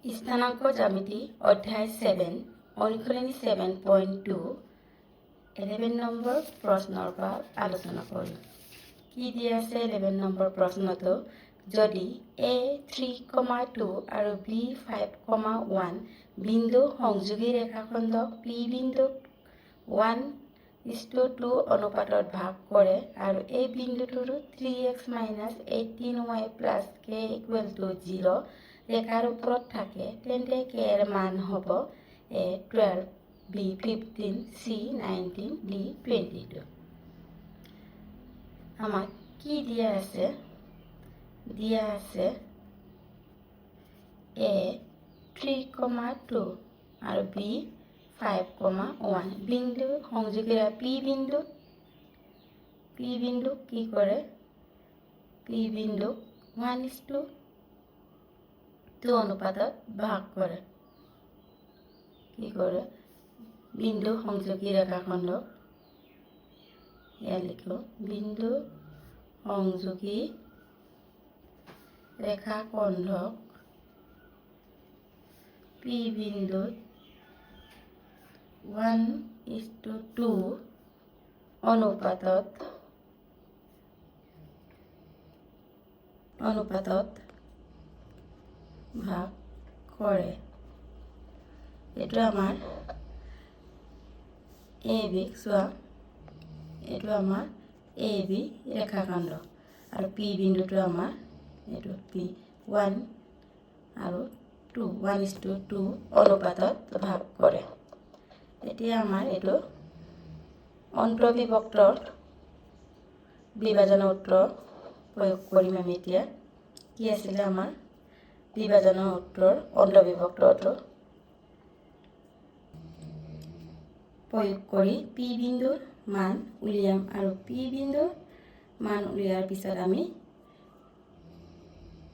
স্থানাঙ্ক জ্যামিতি অধ্যায় 7 অনুশীলনী 7.2 11 নম্বৰ প্ৰশ্নৰ পৰা আলোচনা কৰিম। কি দিয়া আছে 11 নম্বৰ প্ৰশ্নটো? যদি a 3,2 আৰু b 5,1 বিন্দু সংযোগী ৰেখাখণ্ড p বিন্দুক 1:2 অনুপাতত ভাগ কৰে আৰু এই বিন্দুটোৰ 3x - 18y + k = 0 ৰেখাৰ ওপৰত থাকে, তেন্তে k এর মান হ'ব a 12, b 15, c 19, d 22। আমাক কি দিয়া আছে? দিয়া আছে a 3,2 আৰু b 5,1 বিন্দু সংযোগীৰা p বিন্দু কি কৰে? p বিন্দু 1:2 অনুপাতত ভাগ কৰে। কি কৰে? বিন্দু সংযোগী ৰেখাখণ্ড ইয়াত লিখো, বিন্দু সংযোগী ৰেখাখণ্ডক p বিন্দুত 1:2 অনুপাতত ভাগ কৰে। এইটো আমাৰ এ বি, চোৱা এইটো আমাৰ এ বি ৰেখাখণ্ড আৰু পি বিন্দুটো আমাৰ এইটো পি 1 আৰু 2 1:2 অনুপাতত ভাগ কৰে। এতিয়া আমাৰ এইটো অন্তৰ্বিভক্তৰ বিভাজনৰ সূত্ৰ প্ৰয়োগ কৰিম আমি। এতিয়া কি আছিলে আমাৰ বিভাজনৰ সূত্ৰৰ অন্তৰ্বিভক্তটো প্ৰয়োগ কৰি পি বিন্দুৰ মান উলিয়াম আৰু পি বিন্দুৰ মান উলিয়াৰ পিছত আমি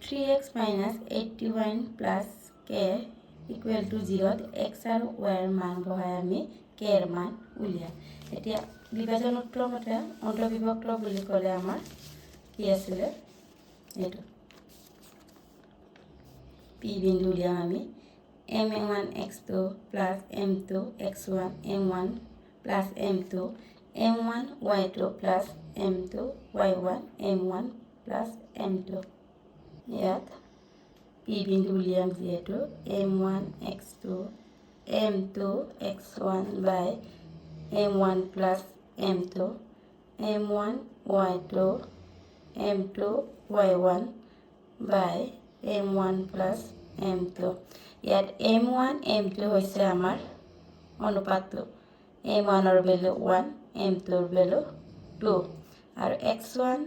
3x - 81 + k = 0 x আৰু y এৰ মান বহাই আমি k এৰ মান উলিয়াম। এতিয়া বিভাজন সূত্ৰ মতে অন্তৰ্বিভক্ত বুলি ক'লে আমাৰ কি আছিলে? এইটো p বিন্দু উলিয়াম আমি m1 x2 + m2 x1 m1 + m2 m1 y2 + m2 y1 m1 + m2। ইয়াত p বিন্দু উলিয়াম যিহেতু m1 x2 m2 x1 / m1 + m2 m1 y2 m2 y1 / m1 + m2। ইয়াত m1 m2 হৈছে আমাৰ অনুপাতটো, m1 ৰ ভ্যালু 1 m2 ৰ ভ্যালু 2 আৰু x1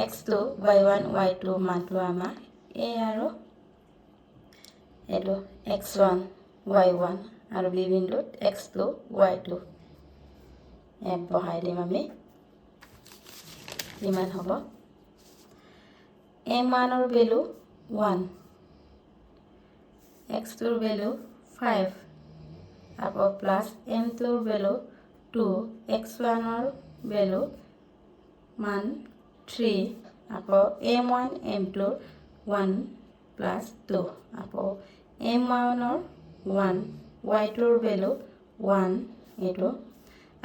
x2 y1 y2 মানটো আমাৰ a আৰু এইটো x1 y1 আৰু b বিন্দুত x2 y2 ইয়াত বহাই দিম আমি। কিমান হ'ব? m1 ৰ ভ্যালু 1, x2 ৰ ভ্যালু 5 আকৌ প্লাস m2 ৰ ভ্যালু 2, x1 ৰ ভ্যালু মান 3 আকৌ m1 m2 1 + 2 আকৌ m1 ৰ 1 y2 ৰ ভ্যালু 1 এইটো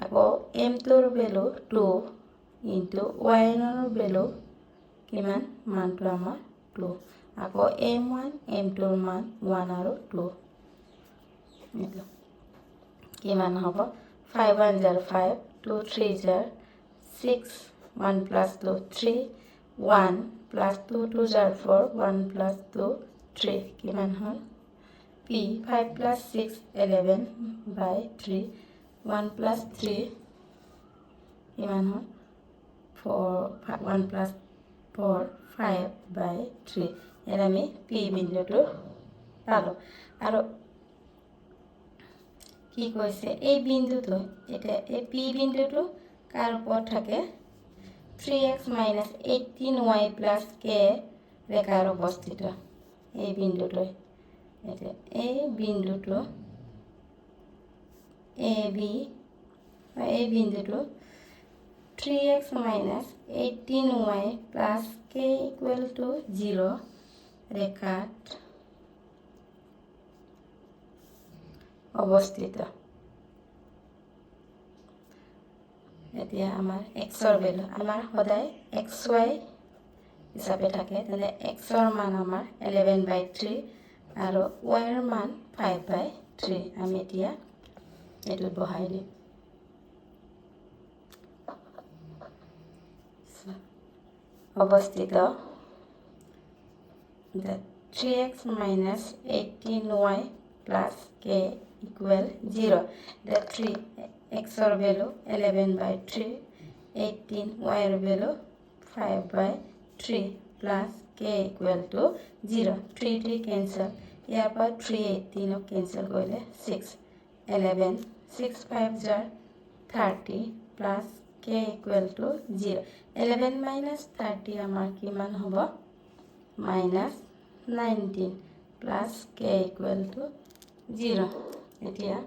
আকৌ m2 ৰ ভ্যালু 2 ইনটু y1 ৰ ভ্যালু কিমান? মানটো আমাৰ 2 আকৌ m1 m2 ৰ মান 1 আৰু 2 এইটো কিমান হ'ব? 5 1 * 5 2 3 * 6 1 + 2 3 1 + 2 2 * 4 1 + 2 3 কিমান হ'ল? p 5 + 6 11/3 1 + 3 কিমান হ'ল? 1 + 4 5/3। ইয়াত আমি p বিন্দুটো পালো আৰু কি কৈছে এই বিন্দুটো? এতিয়া এই p বিন্দুটো কাৰ ওপৰত থাকে? 3x - 18y + k ৰেখাৰ অৱস্থিত এই বিন্দুটো। এতিয়া এই বিন্দুটো এই বিন্দুটো 3x - 18y + k = 0 ৰেখাত অৱস্থিত এতিয়া আমাৰ xৰ ভ্যালু আমাৰ সদায় xy হিচাপে থাকে তেনে xৰ মান আমাৰ 11/3 আৰু yৰ মান 5/3 আমি এতিয়া এটো বহাই দিম অৱস্থিত 3x minus 18y plus k equal 0 the 3 x or value 11/3 18 y or value 5/3 plus k equal to 0 3 cancel here per 3 18 cancel कोइले 6 11 6 5 jar 30 plus k equal to 0 11 minus 30 আমাৰ কিমান হ'ব minus 19 plus k equal to 0 এতিয়া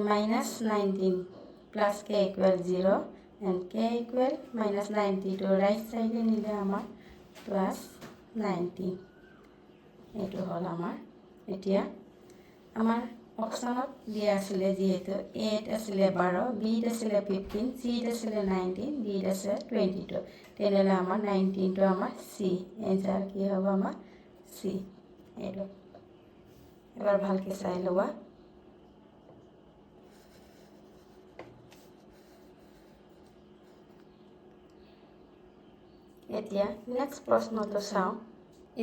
minus 19 plus k equal 0 and k equal minus 90 to right side নিলে আমাৰ plus 19 এটো হল আমাৰ এতিয়া আমাৰ অপশনত দিয়া আছিল যেহেতু a আছিল 12 b আছিল 15 c আছিল 19 d আছিল 22 তেনেহলে আমাৰ 19 টো আমাৰ c এনসাৰ কি হ'ব আমাৰ c এটো এবাৰ ভালকে চাই লবা এতিয়া নেক্সট প্ৰশ্নটো চাও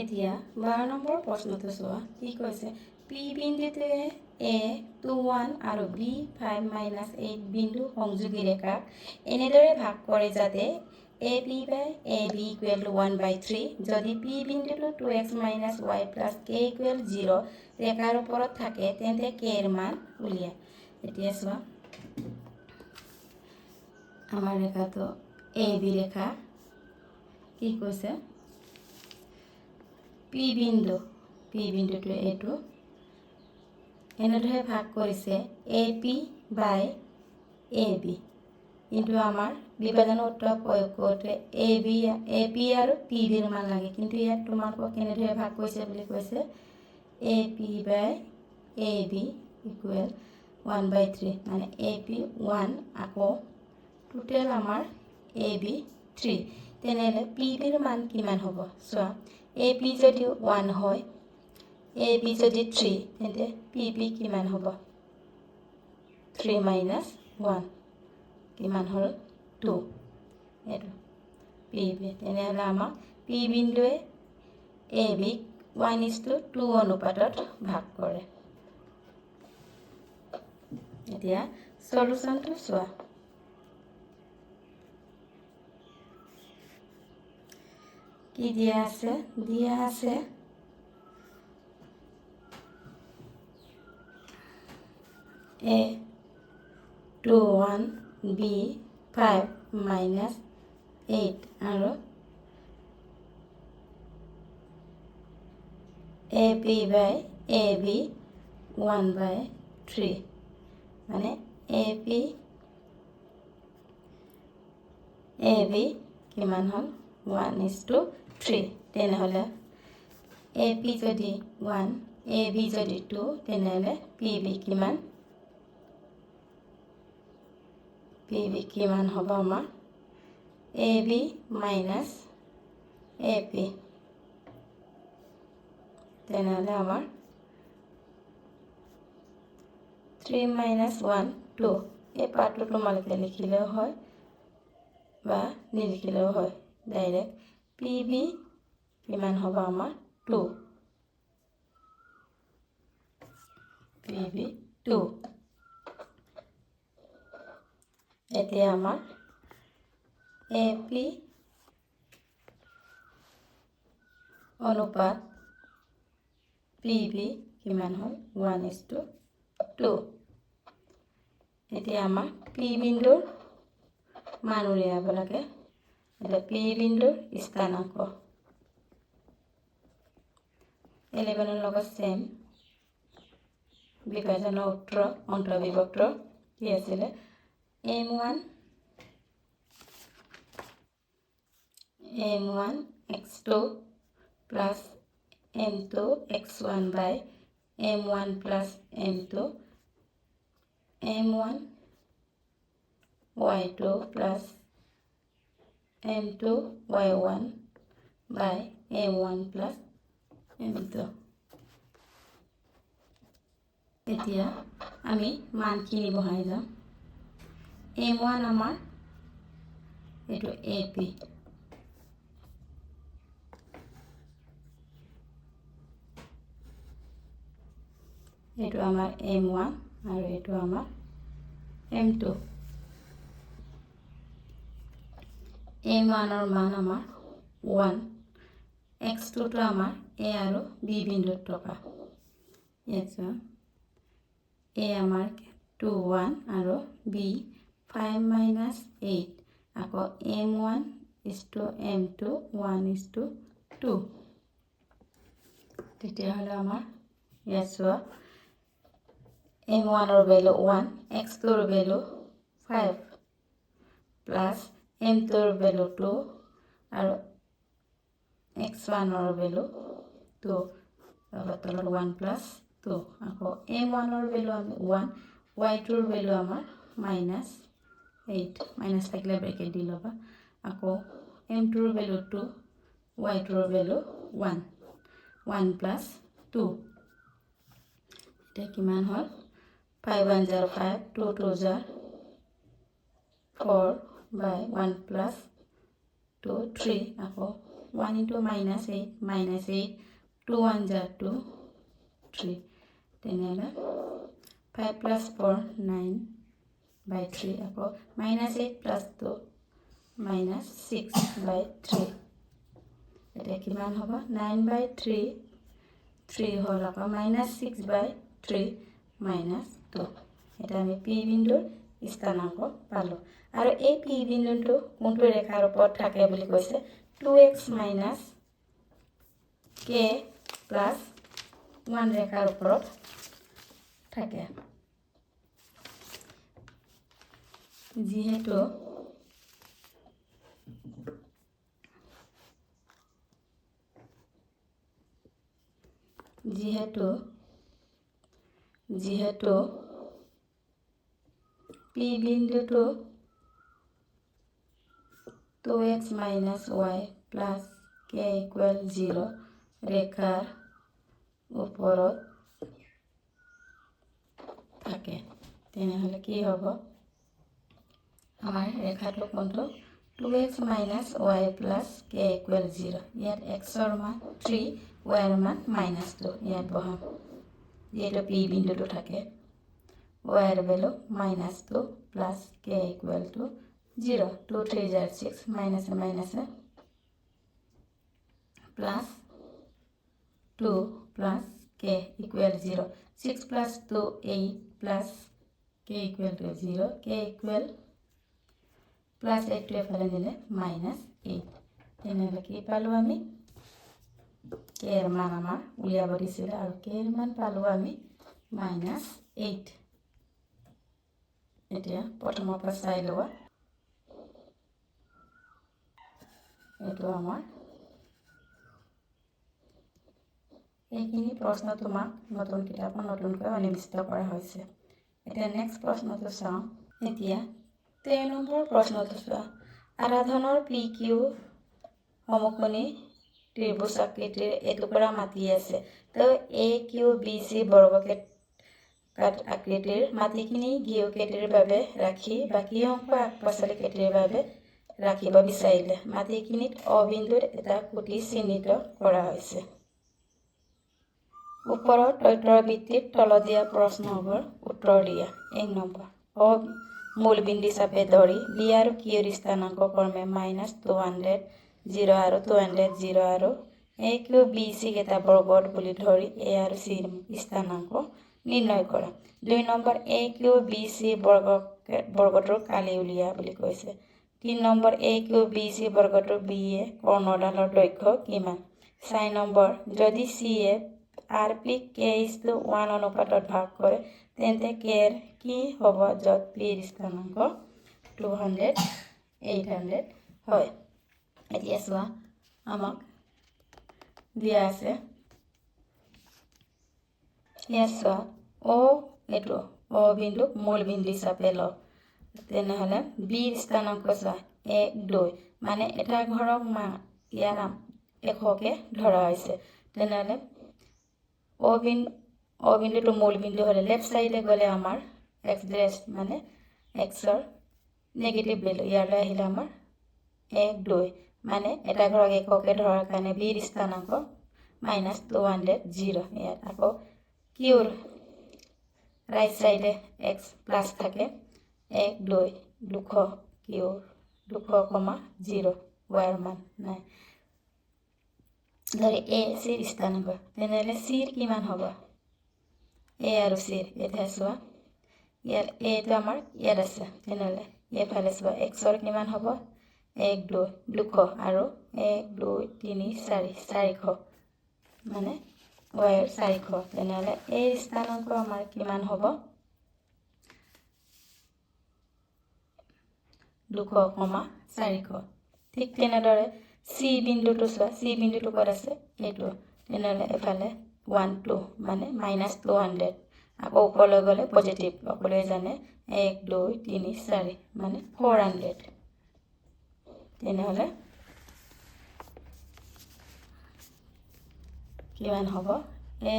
এতিয়া 12 নম্বৰ প্ৰশ্নটো চোৱা কি কৈছে p বিন্দুতে a 21 আৰু b 5 - 8 বিন্দু সংযোগী ৰেখা এনেদৰে ভাগ কৰে যাতে ab by ab equal to 1/3 যদি p বিন্দুটো 2x - y plus k equal 0 ৰেখাৰ ওপৰত থাকে তেন্তে k এৰ মান উলিয়া এতিয়া চোৱা আমাৰ ৰেখাটো ab ৰেখা কি কৈছে p বিন্দুটো এটো এনেদৰে ভাগ কৰিছে ap by ab কিন্তু আমাৰ বিভাজন সূত্ৰ প্ৰয়োগ কৰোতে ap আৰু pb এৰ মান লাগে কিন্তু ইয়াত তোমালোকক কেনেদৰে ভাগ কৰিছে বুলি কৈছে ap by ab equal 1/3 মানে ap 1 আকৌ টোটাল আমাৰ ab 3 তেনেহলে pb এৰ মান কিমান হ'ব চোৱা ap যদি 1 হয় ab যদি 3 তেন্তে pb কিমান হ'ব 3 - 1 কিমান হল 2 এটো pb তেনেহলে আমাৰ p বিন্দুৱে ab 1:2 অনুপাতত ভাগ কৰে এতিয়া সলিউশনটো চোৱা কি দিয়া আছে a 21 b 5 - 8 আৰু ap by ab 1/3 মানে ab কিমান হল 1:3 তেনেহলে ap যদি 1 ab যদি 2 তেনেহলে pb কিমান হ'ব আমাৰ ab minus ap তেনেহলে আমাৰ 3 - 1 2 এই পাৰ্টটো তোমালোকে লিখিলেও হয় বা নিলিখিলেও হয় ডাইৰেক্ট pb কিমান হ'ব আমাৰ 2 pb 2 এতিয়া আমাৰ ap অনুপাত pb কিমান হল 1:2 এতিয়া আমাৰ p বিন্দুৰ মান উলিয়াব লাগে এতিয়া p বিন্দুৰ স্থানাংক 11 ৰ লগত সেম বিভাজনৰ সূত্ৰ অন্তৰ্বিভক্ত কি আছিল m1 x2 plus m2 x1 by m1 plus m2 m1 y2 plus m2 y1 by m1 plus m2 এতিয়া আমি মানখিনি বহাই যাম m1 আমাৰ এটো ap এটো আমাৰ m1 আৰু এটো আমাৰ m2 m1 ৰ মান আমাৰ 1 x2 টো আমাৰ a আৰু b বিন্দুত থকা yes a আমাৰ 2 1 আৰু b 5 minus 8 আকৌ m1 is to m2 1 is to 2 তেতিয়া হলে আমাৰ yes m1 ৰ ভ্যালু 1 x2 ৰ ভ্যালু 5 plus m2 ৰ ভ্যালু 2 আৰু x1 ৰ ভ্যালু 2 তলত 1 plus 2 আকৌ m1 ৰ ভ্যালু আমি 1 y2 ৰ ভ্যালু আমাৰ -8 মাইনাস থাকিলে ব্ৰেকেট দি লবা আকৌ m2 ৰ ভ্যালু 2 y2 ৰ ভ্যালু 1 1 plus 2 এটা কিমান হল 5 1 0 5 2 2 0 4 by 1 plus 2 3 আকৌ 1 into -8 2 1 0 2 3 তেনেহলে 5 plus 4 9 by 3 আকৌ -8 plus 2 -6 by 3 এটা কিমান হ'ব 9 by 3 3 হল আকৌ -6 by 3 -2 এটা আমি p বিন্দুৰ স্থানাংক পালো আৰু এই p বিন্দুটো কোনটো ৰেখাৰ ওপৰত থাকে বুলি কৈছে 2x - k plus 1 ৰেখাৰ ওপৰত থাকে যিহেতু p বিন্দুটো 2x - y plus k = 0 ৰেখাৰ ওপৰত থাকে তেনেহলে কি হ'ব আমাৰ ৰেখাটো কোনটো 2x - y plus k = 0 ইয়াত x ৰ মান 3 y ৰ মান -2 ইয়াত বহাম যেটো p বিন্দুটো থাকে y ৰ value -2 plus k = 0 2 3 0 6 minus plus 2 plus k equal 0 6 plus 2 8 plus k equal to 0 k equal plus 8 to এফালে নিলে -8 তেনেহলে কি পালো আমি k এর মান আমাৰ উলিয়াব দিছিল আৰু k এৰ মান পালো আমি -8 এতিয়া প্ৰথমৰ পৰা চাই লোৱা এটো আমাৰ এইখিনি প্ৰশ্ন তোমাক নতুন কিতাপত নতুনকৈ অনিবিষ্ট কৰা হৈছে এতিয়া নেক্সট প্ৰশ্নটো চাওঁ এতিয়া 13 নম্বৰ প্ৰশ্নটো চোৱা আৰাধনৰ PQ সমকোণী ত্ৰিভুজ আকৃতিৰ এটুকুৰা মাটি আছে তো AQBC বৰ্গক্ষেত্ৰ আকৃতিৰ মাটিখিনি গিয়কেটিৰ বাবে ৰাখি বাকি অংশ আকপাছালি কেটিৰ বাবে ৰাখিব বিচাৰিলে মাটিখিনিত অবিন্দুত এটা খুঁটি চিহ্নিত কৰা হৈছে ওপৰৰ তথ্যৰ ভিত্তিত তল দিয়া প্ৰশ্নবোৰ উত্তৰ দিয়া 1 নম্বৰ মূল বিন্দু হিচাপে ধৰি b আৰু q ৰ স্থানাংক ক্ৰমে -200 0 আৰু 200 0 আৰু AQBC কেইটা বৰ্গত বুলি ধৰি a আৰু c স্থানাংক নিৰ্ণয় কৰা 2 নম্বৰ AQBC বৰ্গটোৰ কালি উলিয়া বুলি কৈছে 3 নম্বৰ AQBC বৰ্গটোৰ b এ কৰ্ণডালৰ দৈৰ্ঘ্য কিমান 4 নম্বৰ যদি c এ RP k:1 অনুপাতত ভাগ কৰে তেন্তে k এৰ কি হ'ব যত p এৰ স্থানাংক 200 800 হয় এতিয়া চোৱা আমাক দিয়া আছে ইয়াত ও এইটো ও বিন্দু মূল বিন্দু হিচাপে লওঁ তেনেহ'লে বিৰ স্থানাংক 1 2 মানে এটা ঘৰক ইয়াৰ নাম এককে ধৰা হৈছে তেনেহ'লে ও বিন্দুটো মূল বিন্দু হ'লে লেফ্ট সাইডে গ'লে আমাৰ x ড্ৰেছ মানে xৰ নেগেটিভ ভ্যালু ইয়ালৈ আহিলে আমাৰ 1 2 মানে এটা ঘৰক এককে ধৰাৰ কাৰণে বিৰ স্থানাংক -200 0 ইয়াত আকৌ কিউৰ ৰাইট সাইডে x প্লাস থাকে 1 2 200 কিউৰ 200,0 ওয়াৰ মান নাই ধৰি a c স্থানাংক তেনেহ'লে c কিমান হ'ব a আৰু c এটা চোৱা ইয়াত a টো আমাৰ ইয়াত আছে তেনেহ'লে এফালে চোৱা x ৰ কিমান হ'ব 1 2 200 আৰু 1 2 3 4 400 মানে y 400 তেনেহ'লে a স্থানাংক আমাৰ কিমান হ'ব 200,400 ঠিক তেনেদৰে c বিন্দুটো চোৱা c বিন্দুটো ক'ত আছে এইটো তেনেহ'লে এফালে 1 2 মানে -200 আকৌ ওপৰলৈ গ'লে পজিটিভ সকলোৱে জানে 1 2 3 4 মানে 400 তেনেহ'লে কিমান হ'ব a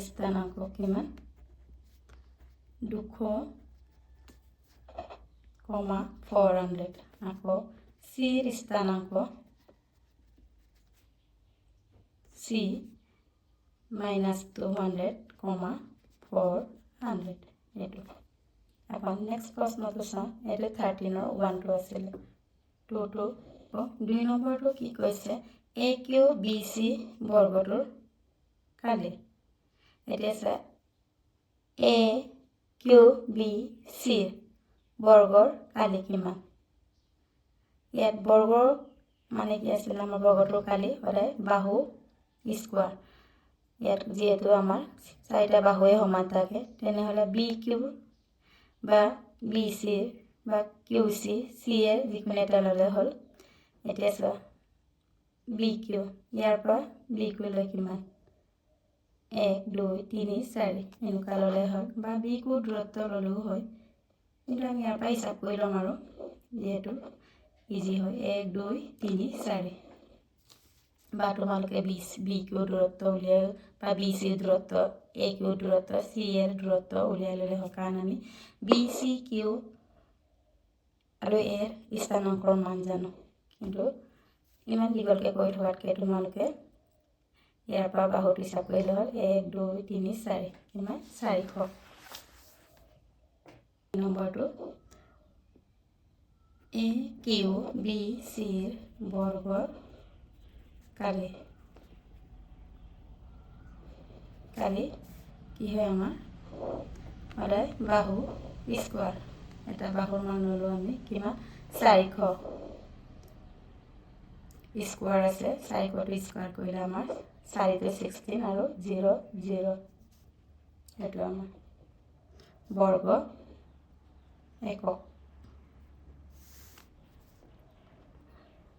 স্থানাংক কিমান 200,400 আকৌ c স্থানাংক c -200,400 এইটো আকৌ নেক্সট প্ৰশ্নটো চাওঁ এইটো 13ৰ 1টো আছিলে 2 2 নম্বৰটো কি কৈছে a q b c বৰ্গটোৰ কালি এতিয়া চা a q b c বৰ্গৰ কালি কিমান ইয়াত বৰ্গৰ মানে কি আছিল আমাৰ বৰ্গটোৰ কালি সদায় বাহু স্কোয়াৰ ইয়াত যেহেতু আমাৰ চাৰিটা বাহুৱে সমান থাকে তেনেহ'লে বি কিউ বা বি চি বা কিউ চি চি এৰ যিকোনো এটা ল'লে হ'ল এতিয়া চোৱা বি কিউ ইয়াৰ পৰা বি কিউলৈ কিমান 1 2 3 4 এনেকুৱা ল'লে হয় বা বি কিউ দূৰত্ব ল'লেও হয় কিন্তু আমি ইয়াৰ পৰা হিচাপ কৰি ল'ম আৰু যেহেতু ইজি হয় 1 2 3 4 বা তোমালোকে বি কিউ দূৰত্ব উলিয়াই বা বি চি দূৰত্ব এ কিউ দূৰত্ব চি এৰ দূৰত্ব উলিয়াই ল'লে হয় কাৰণ আমি বি চি কিউ আৰু এৰ স্থানাংকৰ মান জানো কিন্তু ইমান দীঘলকৈ কৈ থোৱাতকৈ তোমালোকে ইয়াৰ পৰা বাহুটো হিচাপ কৰিলে হ'ল 1 2 3 4 কিমান 400 নম্বৰটো এ কিউ বি চিৰ বৰ্গৰ কালি কি হয় আমাৰ সদায় বাহু স্কোয়াৰ এটা বাহুৰ মান ল'লোঁ আমি কিমান 400 স্কোয়াৰ আছে 400টো স্কোয়াৰ কৰিলে আমাৰ 4 টো 16 আৰু 0 0 এইটো আমাৰ বৰ্গ একক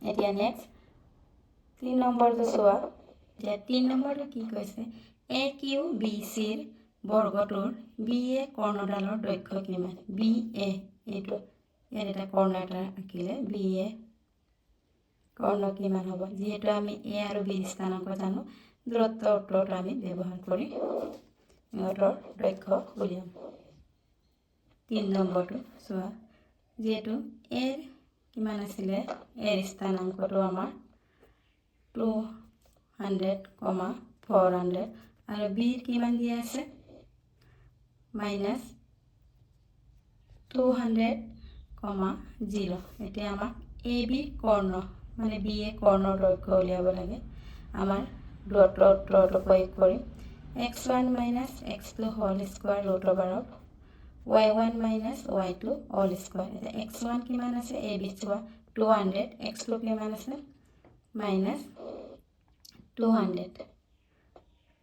এতিয়া নেক্সট 3 নম্বৰটো চোৱা এতিয়া 3 নম্বৰটো কি কৈছে এ কিউ বি চিৰ বৰ্গটোৰ বি এ কৰ্ণডালৰ দৈৰ্ঘ্য কিমান বি এ এইটো ইয়াত এটা কৰ্ণ এটা আঁকিলে বি এ কৰ্ণ কিমান হ'ব যেহেতু আমি এ আৰু বি স্থানাংক জানো দূৰত্ব উত্তৰটো আমি ব্যৱহাৰ কৰি ইহঁতৰ দৈৰ্ঘ্য উলিয়াম 3 নম্বৰটো চোৱা যেহেতু এৰ কিমান আছিলে এৰ স্থানাংকটো আমাৰ 200,400 আৰু বিৰ কিমান দিয়া আছে -200,0 এতিয়া আমাক এ বি কৰ্ণ মানে বি এ কৰ্ণৰ দৈৰ্ঘ্য উলিয়াব লাগে আমাৰ দূৰত্ব উত্তৰটো প্ৰয়োগ কৰিম x1 - x2 whole square √of y1 - y2 whole square এতিয়া x1 কিমান আছে এ বি চোৱা 200 x2 কিমান আছে -200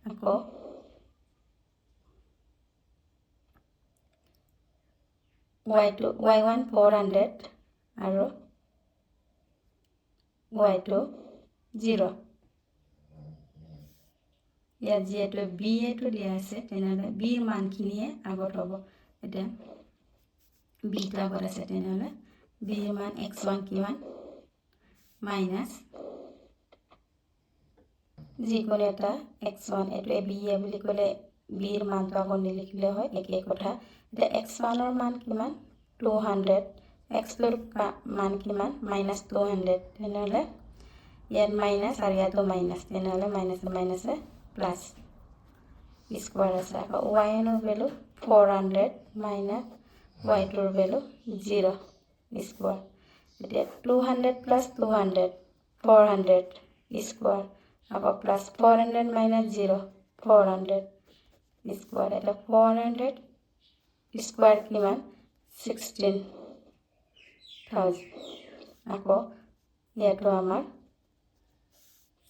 আকৌ y1 400 আৰু y2 0 ইয়াত যিহেতু বি এটো দিয়া আছে তেনেহ'লে বিৰ মানখিনিয়ে আগত হ'ব এতিয়া বিটো আগত আছে তেনেহ'লে বিৰ মান x1 কিমান মাইনাছ যিকোনো এটা x1 এইটোৱে বি এ বুলি ক'লে বিৰ মানটো আগত নিলিখিলে হয় একেই কথা এতিয়া x1ৰ মান কিমান 200 x2ৰ মান কিমান মাইনাছ 200 তেনেহ'লে ইয়াত মাইনাছ আৰু ইয়াতো মাইনাছ তেনেহ'লে মাইনাছে মাইনাছে প্লাছ স্কোৱাৰ আছে আকৌ y1ৰ ভেলু 400 মাইনাছ y2ৰ ভেলু 0 স্কোৱাৰ এতিয়া 200 প্লাছ 200 400 স্কোৱাৰ আকৌ প্লাছ 400 মাইনাছ 0 400 স্কোৱাৰ এটা 400 স্কোৱাৰ কিমান 16,000 আকৌ ইয়াতো আমাৰ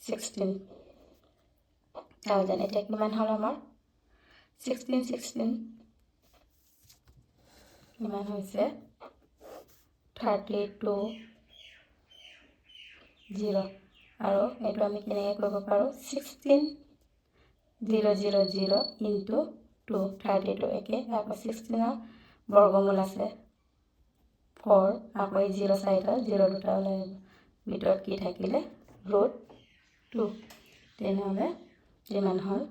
16,000 এতিয়া কিমান হ'ল আমাৰ 16 কিমান হৈছে 32,000 আৰু এইটো আমি কেনেকৈ কৰিব পাৰোঁ 16,000 ইনটু 2 32 একে আকৌ 16ৰ বৰ্গমূল আছে 4 আকৌ এই 0 চাৰিটা 0 দুটা ওলাই ভিতৰত কি থাকিলে √2 তেনেহ'লে যিমান হ'ল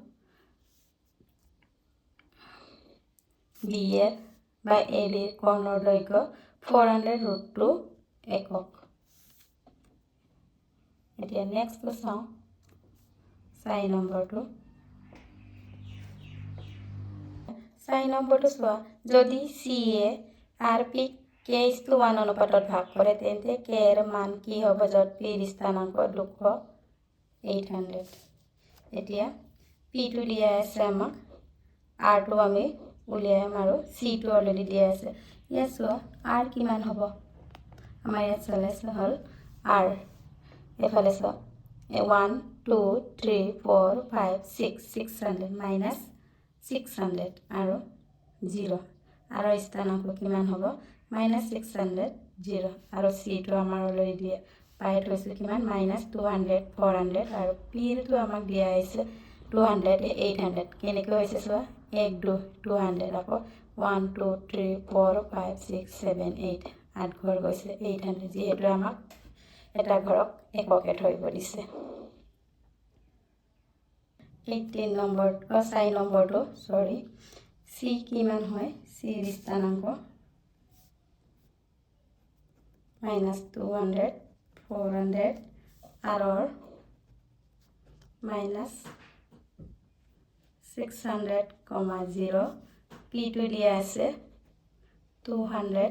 বি এ বা এ বিৰ কৰ্ণৰ দৈৰ্ঘ্য 400√2 একক এতিয়া নেক্সটটো চাওঁ 4 নম্বৰটো 4 নম্বৰটো চোৱা যদি চি এ আৰ পিক k:1 অনুপাতত ভাগ কৰে তেন্তে k এর মান কি হ'ব য'ত p স্থানাংক 800 এতিয়া p টো দিয়া আছে আমাক r টো আমি উলিয়াম আৰু c টো অলৰেডি দিয়া আছে ইয়াত চোৱা r কিমান হ'ব আমাৰ ইয়াত চালে হ'ল r এফালে চোৱা 1 2 3 4 5 6 600 মাইনাছ 600 আৰু 0 আৰু স্থানাংক কিমান হ'ব মাইনাছ 600 0 আৰু c টো আমাৰ অলৰেডি দিয়া পাই থৈছোঁ কিমান মাইনাছ 200 400 আৰু p টো আমাক দিয়া হৈছে 200 800 কেনেকৈ হৈছে চোৱা 1 2 200 আকৌ 1 2 3 4 5 6 7 8 8 ঘৰ গৈছে 800 যিহেতু আমাক এটা ঘৰক এককে থৈ দিছে 18 নম্বৰ 4 নম্বৰটো সৰি c কিমান হয় c স্থানাংক মাইনাছ 200 400 আৰৰ মাইনাছ 600, 0 p টো দিয়া আছে 200,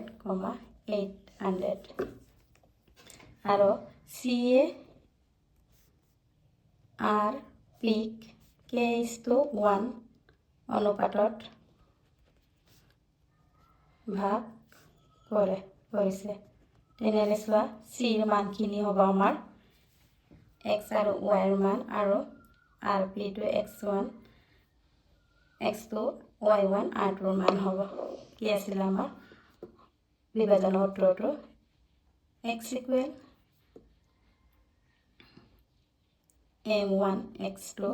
800 আৰু c এ r পিক k:1 অনুপাতত ভাগ কৰিছে তেনেহ'লে চোৱা চিৰ মানখিনি হ'ব আমাৰ x আৰু y ৰ মান আৰু r p টো x1 x2 y1 r2 ৰ মান হ'ব কি আছিল আমাৰ বিভাজনৰ সূত্ৰটো x equal m1 x2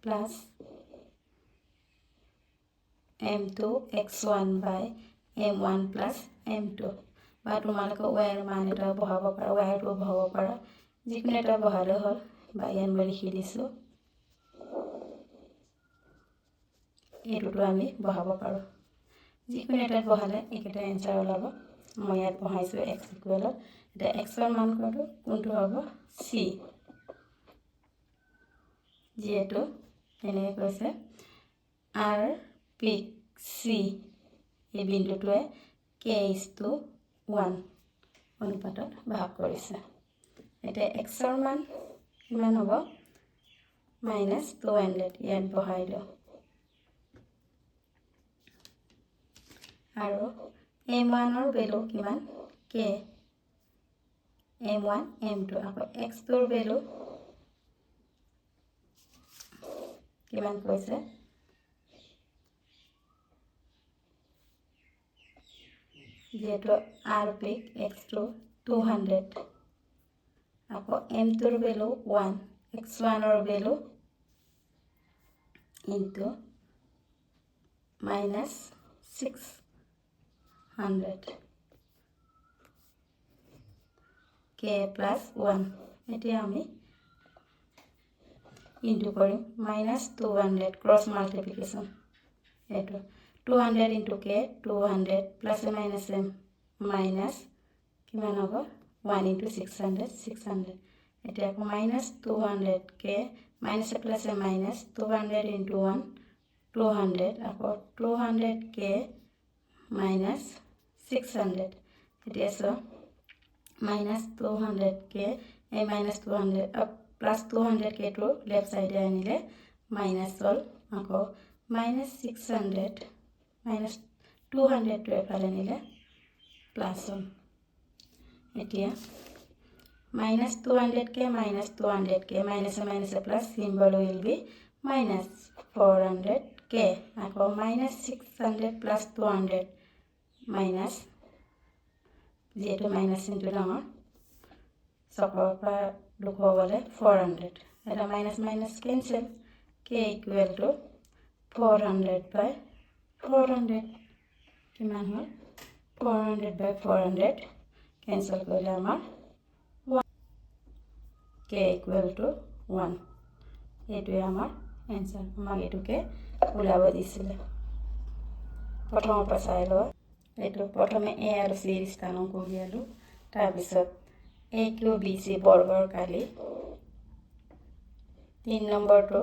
plus m2 x1 বাই m1 প্লাছ m2 বা তোমালোকে y ৰ মান এটা বহাব পাৰা y টো বহাব পাৰা যিকোনো এটা বহালে হ'ল বা ইয়াত মই লিখি দিছোঁ এইটোতো আমি বহাব পাৰোঁ যিকোনো এটা বহালে একেটা এনসাৰ ওলাব মই ইয়াত বহাইছোঁ x ইকুৱেলত এতিয়া x ৰ মান কোনটো হ'ব c যিহেতু এনেকৈ কৈছে r পিক c এই বিন্দুটোৱে k:1 অনুপাতত ভাগ কৰিছে এতিয়া x ৰ মান কিমান হ'ব মাইনাছ 200 ইয়াত বহাই দিওঁ আৰু m1 ৰ ভেলু কিমান k m1 m2 আকৌ x টোৰ ভেলু কিমান কৈছে যেহেতু r পিক x2 200 আকৌ m টোৰ value 1 x1 or value into minus 600 k plus 1 এতিয়া আমি into কৰিম minus 200 cross multiplication এটো 200 into k 200 plus or minus m minus কিমান হ'ব 1 into 600 600 এতিয়া minus 200 k minus plus or minus 200 into 1 200 আকৌ 200 k minus 600 এতিয়া so minus 200 k a minus 200 plus 200 k to left side anile minus all ako minus 600 minus 200 to efale nile plus 1 etia minus 200 k minus 200 k minus a plus symbol will be minus 400 k ako minus 600 plus 200 minus যেটো minus into ডাঙৰ সকলৰ পৰা দুখ হ'লে 400 এটা minus minus cancel k equal to 400 by 400 কিমান হয় 400 by 400 cancel কৰিলে আমাৰ 1 k equal to 1 এইটোৱে আমাৰ answer আমাক এইটোকে ওলাব দিছিলে প্ৰথমৰ পৰা চাই লোৱা এইটো প্ৰথমে a আৰু c স্থানাংক উলিয়ালো তাৰ পিছত a q b c বৰ্গৰ কালি 3 নম্বৰটো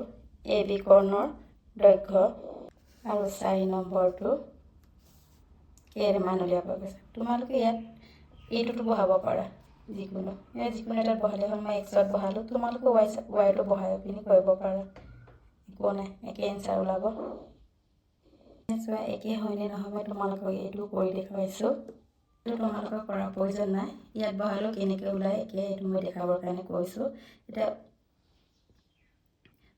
a b কৰ্ণৰ দৈৰ্ঘ্য আৰু 4 নম্বৰটো a ৰ মান উলিয়াব গৈছে তোমালোকে ইয়াত এইটোটো বহাব পাৰা যিকোনো এটা বহালে হ'ল মই x ত বহালো তোমালোকে y টো বহাই পিনি কৰিব পাৰা একো নাই একে এনসাৰ ওলাব নিশ্চয় একে হয়নে নহয় মই তোমালোকক এইটো কৰি দেখাইছো এইটো তোমালোকক কৰা প্ৰয়োজন নাই ইয়াত বহালো কেনেকৈ ওলাই একে এইটো মই দেখাবৰ কাৰণে কৈছো এটা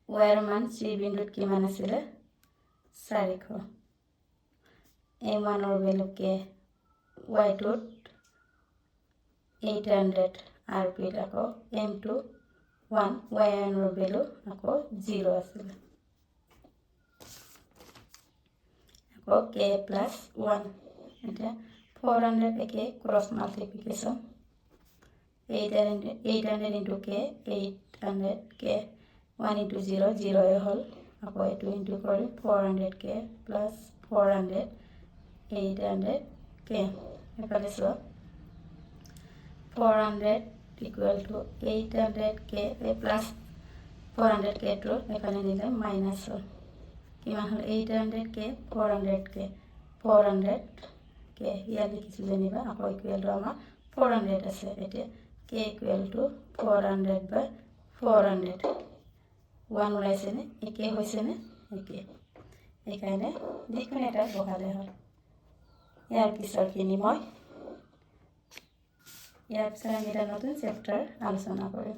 y ৰ মান c বিন্দুত কিমান আছিল 400 a1 ৰ ভ্যালু কে y টোত 800 rp আকৌ m2 1 y1 ৰ ভ্যালু আকৌ 0 আছিল আকৌ k plus 1 এটা 400 একে cross multiplication 800 into k 800 k 1 into 0 0 হল আকৌ এটো into কৰি 400 k plus 400 800 k এফালে so 400 equal to 800 k plus 400 k to এখানে নিলে minus হল কিমান হল 800 k 400 k 400 k ইয়াত লিখিছো জানিবা আকৌ ইকুয়াল টু আমাৰ 400 আছে এতিয়া k equal to 400 by 400 1 ওলাইছে নে একে হৈছে নে একে এইকাৰণে যিকোনো এটা বহালে হয় ইয়াৰ পিছৰখিনি মই ইয়াৰ পিছত আমি এটা নতুন চেপ্টাৰ আলোচনা কৰিম